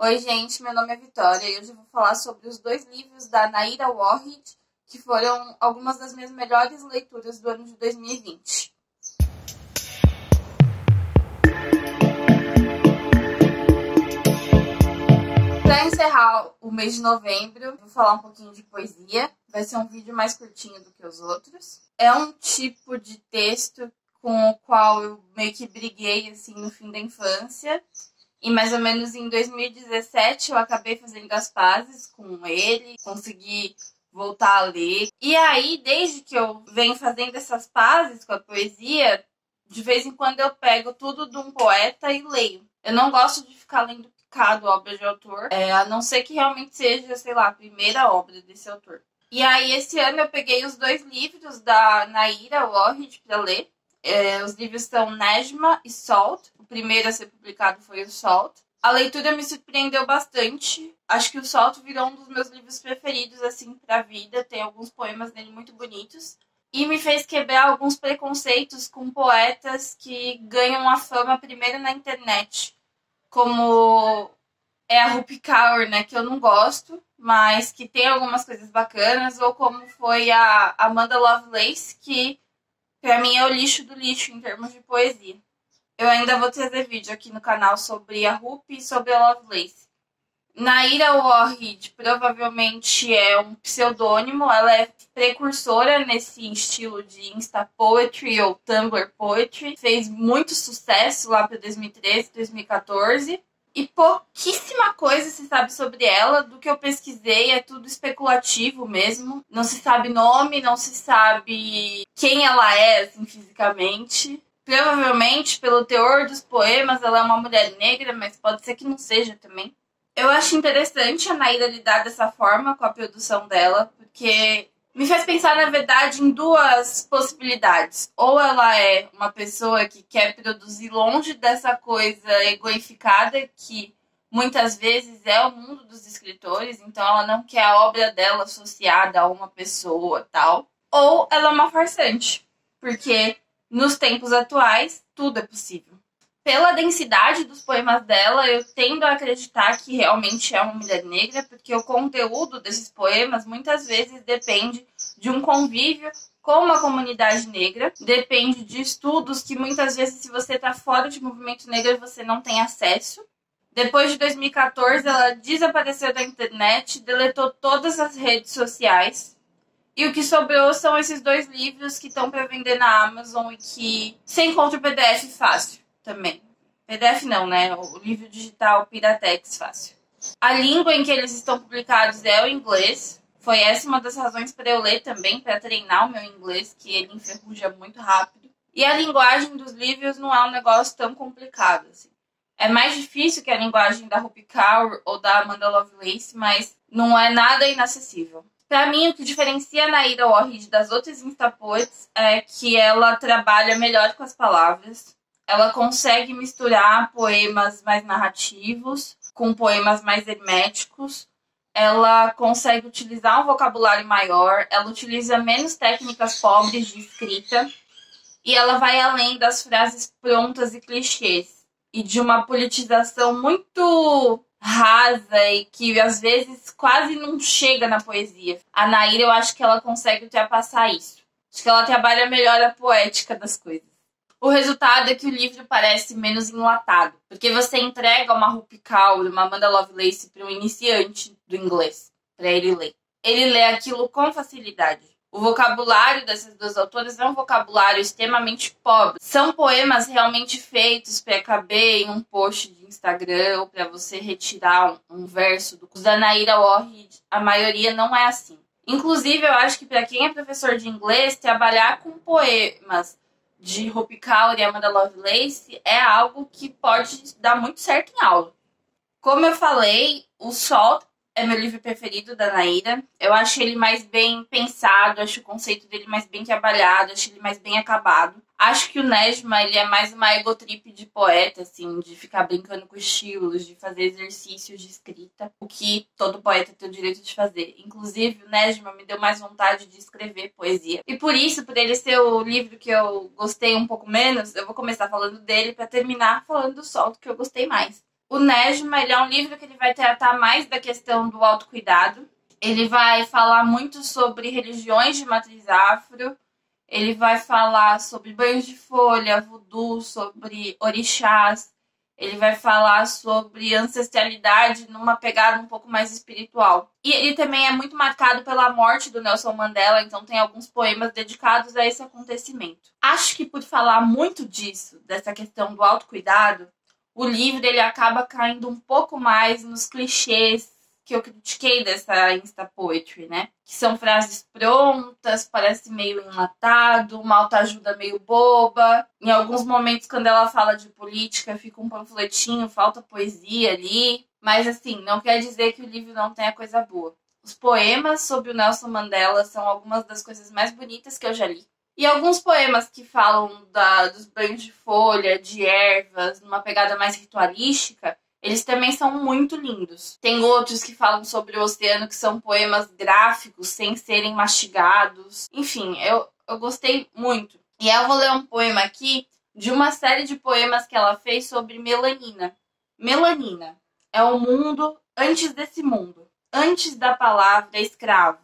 Oi, gente, meu nome é Vitória e hoje eu vou falar sobre os dois livros da Naira Warhid, que foram algumas das minhas melhores leituras do ano de 2020. Para encerrar o mês de novembro, vou falar um pouquinho de poesia. Vai ser um vídeo mais curtinho do que os outros. É um tipo de texto com o qual eu meio que briguei assim, no fim da infância. E mais ou menos em 2017 eu acabei fazendo as pazes com ele, consegui voltar a ler. E aí, desde que eu venho fazendo essas pazes com a poesia, de vez em quando eu pego tudo de um poeta e leio. Eu não gosto de ficar lendo picado obra de autor, a não ser que realmente seja, sei lá, a primeira obra desse autor. E aí, esse ano eu peguei os dois livros da Naira Warhid para ler. Os livros são Nejma e Salt. O primeiro a ser publicado foi o Salt. A leitura me surpreendeu bastante. Acho que o Salt virou um dos meus livros preferidos assim para a vida. Tem alguns poemas nele muito bonitos. E me fez quebrar alguns preconceitos com poetas que ganham a fama primeiro na internet. Como é a Rupi Kaur, né, que eu não gosto, mas que tem algumas coisas bacanas. Ou como foi a Amanda Lovelace, que pra mim é o lixo do lixo em termos de poesia. Eu ainda vou trazer vídeo aqui no canal sobre a Rupi e sobre a Lovelace. Naira Warhid provavelmente é um pseudônimo. Ela é precursora nesse estilo de Insta Poetry ou Tumblr Poetry. Fez muito sucesso lá para 2013, 2014. E pouquíssima coisa se sabe sobre ela. Do que eu pesquisei é tudo especulativo mesmo. Não se sabe nome, não se sabe quem ela é, assim, fisicamente. Provavelmente, pelo teor dos poemas, ela é uma mulher negra, mas pode ser que não seja também. Eu acho interessante a Naira lidar dessa forma com a produção dela, porque me faz pensar, na verdade, em duas possibilidades. Ou ela é uma pessoa que quer produzir longe dessa coisa egoificada que muitas vezes é o mundo dos escritores, então ela não quer a obra dela associada a uma pessoa tal. Ou ela é uma farsante, porque nos tempos atuais tudo é possível. Pela densidade dos poemas dela, eu tendo a acreditar que realmente é uma mulher negra, porque o conteúdo desses poemas muitas vezes depende de um convívio com uma comunidade negra, depende de estudos que muitas vezes, se você está fora de movimento negro, você não tem acesso. Depois de 2014, ela desapareceu da internet, deletou todas as redes sociais. E o que sobrou são esses dois livros que estão para vender na Amazon e que você encontra o PDF fácil também. PDF não, né? O livro digital Piratex fácil. A língua em que eles estão publicados é o inglês. Foi essa uma das razões para eu ler também, para treinar o meu inglês, que ele enferruja muito rápido. E a linguagem dos livros não é um negócio tão complicado, assim. É mais difícil que a linguagem da Rupi Kaur ou da Amanda Lovelace, mas não é nada inacessível. Para mim, o que diferencia a Naira Warhid das outras instapoets é que ela trabalha melhor com as palavras. Ela consegue misturar poemas mais narrativos com poemas mais herméticos. Ela consegue utilizar um vocabulário maior. Ela utiliza menos técnicas pobres de escrita. E ela vai além das frases prontas e clichês. E de uma politização muito rasa e que às vezes quase não chega na poesia. A Naira, eu acho que ela consegue ultrapassar isso. Acho que ela trabalha melhor a poética das coisas. O resultado é que o livro parece menos enlatado, porque você entrega uma Rupi Kaur, uma Amanda Lovelace para um iniciante do inglês, para ele ler. Ele lê aquilo com facilidade. O vocabulário dessas duas autoras é um vocabulário extremamente pobre. São poemas realmente feitos para caber em um post de Instagram ou para você retirar um verso do da Naira Warhid. A maioria não é assim. Inclusive, eu acho que para quem é professor de inglês, trabalhar com poemas de Rupi Kaur e Amanda Lovelace é algo que pode dar muito certo em aula. Como eu falei, o Salt é meu livro preferido da Naira. Eu acho ele mais bem pensado, acho o conceito dele mais bem trabalhado, acho ele mais bem acabado. Acho que o Nejma, ele é mais uma egotrip de poeta, assim, de ficar brincando com estilos, de fazer exercícios de escrita, o que todo poeta tem o direito de fazer. Inclusive, o Nejma me deu mais vontade de escrever poesia. E por isso, por ele ser o livro que eu gostei um pouco menos, eu vou começar falando dele para terminar falando do Salt, que eu gostei mais. O Nejma, ele é um livro que ele vai tratar mais da questão do autocuidado. Ele vai falar muito sobre religiões de matriz afro. Ele vai falar sobre banhos de folha, voodoo, sobre orixás. Ele vai falar sobre ancestralidade numa pegada um pouco mais espiritual. E ele também é muito marcado pela morte do Nelson Mandela, então tem alguns poemas dedicados a esse acontecimento. Acho que por falar muito disso, dessa questão do autocuidado, o livro ele acaba caindo um pouco mais nos clichês que eu critiquei dessa Insta Poetry, né? Que são frases prontas, parece meio enlatado, uma autoajuda meio boba. Em alguns momentos, quando ela fala de política, fica um panfletinho, falta poesia ali. Mas, assim, não quer dizer que o livro não tenha coisa boa. Os poemas sobre o Nelson Mandela são algumas das coisas mais bonitas que eu já li. E alguns poemas que falam dos banhos de folha, de ervas, numa pegada mais ritualística, eles também são muito lindos. Tem outros que falam sobre o oceano, que são poemas gráficos, sem serem mastigados. Enfim, eu gostei muito. E eu vou ler um poema aqui de uma série de poemas que ela fez sobre melanina. Melanina é o mundo antes desse mundo. Antes da palavra escravo.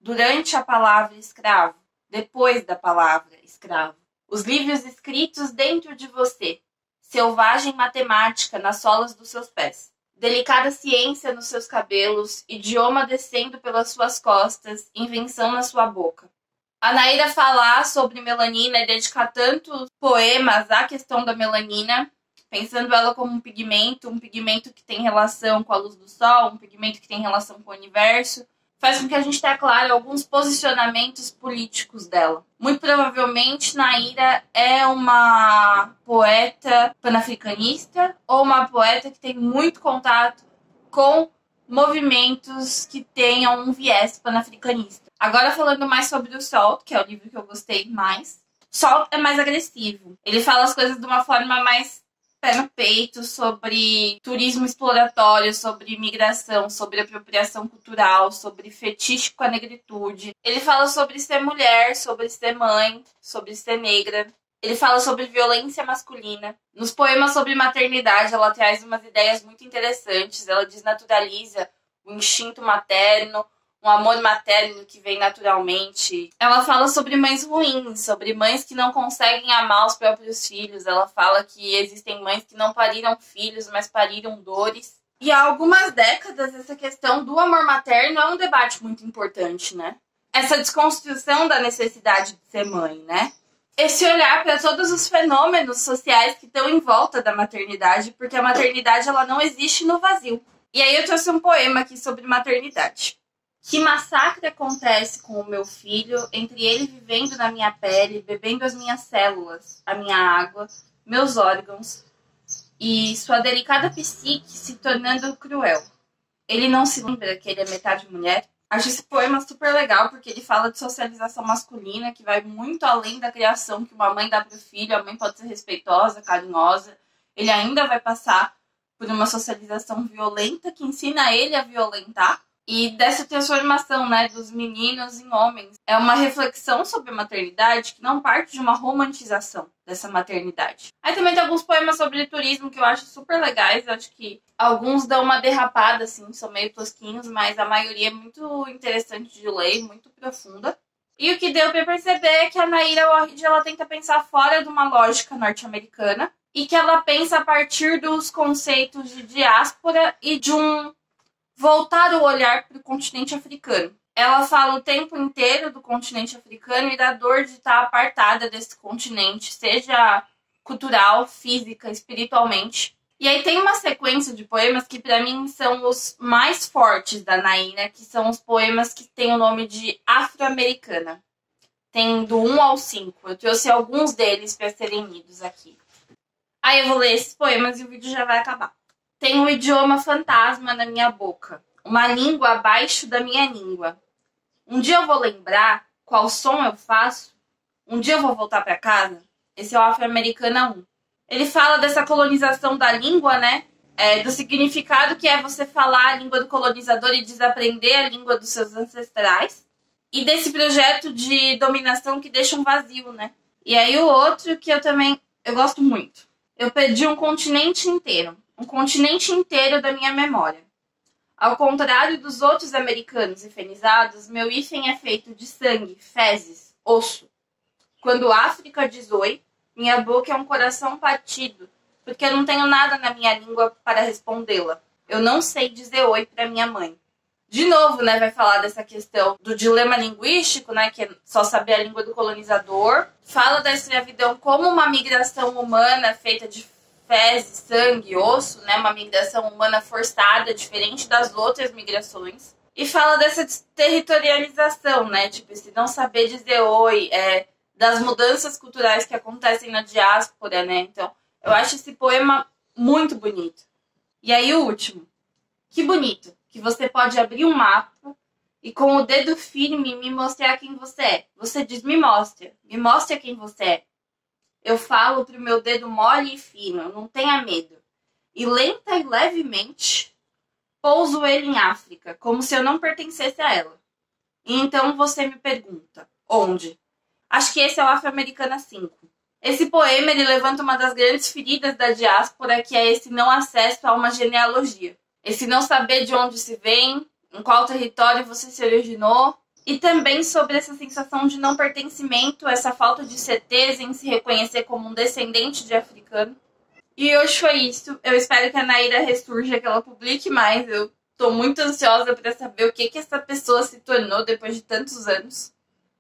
Durante a palavra escravo. Depois da palavra escravo. Os livros escritos dentro de você. Selvagem matemática nas solas dos seus pés. Delicada ciência nos seus cabelos, idioma descendo pelas suas costas, invenção na sua boca. A Naira falar sobre melanina e dedicar tantos poemas à questão da melanina, pensando ela como um pigmento que tem relação com a luz do sol, um pigmento que tem relação com o universo, faz com que a gente tenha claro alguns posicionamentos políticos dela. Muito provavelmente, Naira é uma poeta panafricanista ou uma poeta que tem muito contato com movimentos que tenham um viés panafricanista. Agora, falando mais sobre o Sol, que é o livro que eu gostei mais. Sol é mais agressivo. Ele fala as coisas de uma forma mais pé no peito, sobre turismo exploratório, sobre imigração, sobre apropriação cultural, sobre fetiche com a negritude. Ele fala sobre ser mulher, sobre ser mãe, sobre ser negra. Ele fala sobre violência masculina. Nos poemas sobre maternidade, ela traz umas ideias muito interessantes. Ela desnaturaliza o instinto materno, um amor materno que vem naturalmente. Ela fala sobre mães ruins, sobre mães que não conseguem amar os próprios filhos. Ela fala que existem mães que não pariram filhos, mas pariram dores. E há algumas décadas, essa questão do amor materno é um debate muito importante, né? Essa desconstrução da necessidade de ser mãe, né? Esse olhar para todos os fenômenos sociais que estão em volta da maternidade, porque a maternidade ela não existe no vazio. E aí eu trouxe um poema aqui sobre maternidade. Que massacre acontece com o meu filho, entre ele vivendo na minha pele, bebendo as minhas células, a minha água, meus órgãos, e sua delicada psique se tornando cruel. Ele não se lembra que ele é metade mulher? Acho esse poema super legal, porque ele fala de socialização masculina, que vai muito além da criação que uma mãe dá para o filho. A mãe pode ser respeitosa, carinhosa. Ele ainda vai passar por uma socialização violenta, que ensina ele a violentar. E dessa transformação, né, dos meninos em homens. É uma reflexão sobre a maternidade que não parte de uma romantização dessa maternidade. Aí também tem alguns poemas sobre turismo que eu acho super legais. Eu acho que alguns dão uma derrapada, assim, são meio tosquinhos, mas a maioria é muito interessante de ler, muito profunda. E o que deu pra perceber é que a Naira Warride, ela tenta pensar fora de uma lógica norte-americana e que ela pensa a partir dos conceitos de diáspora e de voltar o olhar para o continente africano. Ela fala o tempo inteiro do continente africano e da dor de estar apartada desse continente, seja cultural, física, espiritualmente. E aí tem uma sequência de poemas que para mim são os mais fortes da Naira, que são os poemas que têm o nome de Afro-Americana. Tem do 1 ao 5. Eu trouxe alguns deles para serem lidos aqui. Aí eu vou ler esses poemas e o vídeo já vai acabar. Tem um idioma fantasma na minha boca, uma língua abaixo da minha língua. Um dia eu vou lembrar qual som eu faço. Um dia eu vou voltar para casa. Esse é o Afro-Americana 1. Ele fala dessa colonização da língua, né? Do significado que é você falar a língua do colonizador e desaprender a língua dos seus ancestrais. E desse projeto de dominação que deixa um vazio, né? E aí o outro que eu gosto muito. Eu perdi um continente inteiro. um continente inteiro da minha memória. Ao contrário dos outros americanos hifenizados, meu hífen é feito de sangue, fezes, osso. Quando África diz oi, minha boca é um coração partido, porque eu não tenho nada na minha língua para respondê-la. Eu não sei dizer oi para minha mãe. De novo, né, vai falar dessa questão do dilema linguístico, né, que é só saber a língua do colonizador. Fala da escravidão como uma migração humana feita de fezes, sangue, osso, né, uma migração humana forçada, diferente das outras migrações. E fala dessa territorialização, né, tipo, esse não saber dizer oi, das mudanças culturais que acontecem na diáspora, né. Então, eu acho esse poema muito bonito. E aí o último. Que bonito, que você pode abrir um mapa e com o dedo firme me mostrar quem você é. Você diz, me mostra quem você é. Eu falo pro meu dedo mole e fino, não tenha medo. E lenta e levemente, pouso ele em África, como se eu não pertencesse a ela. E então você me pergunta, onde? Acho que esse é o Afro-Americana 5. Esse poema, ele levanta uma das grandes feridas da diáspora, que é esse não acesso a uma genealogia. Esse não saber de onde se vem, em qual território você se originou, e também sobre essa sensação de não pertencimento, essa falta de certeza em se reconhecer como um descendente de africano. E hoje foi isso. Eu espero que a Naira ressurja, que ela publique mais. Eu tô muito ansiosa para saber o que essa pessoa se tornou depois de tantos anos.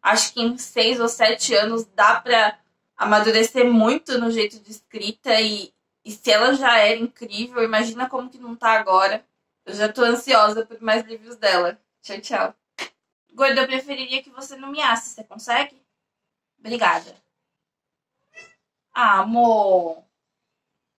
Acho que em 6 ou 7 anos dá para amadurecer muito no jeito de escrita e se ela já era incrível, imagina como que não tá agora. Eu já tô ansiosa por mais livros dela. Tchau, tchau. Gorda, eu preferiria que você nomeasse. Você consegue? Obrigada. Ah, amor.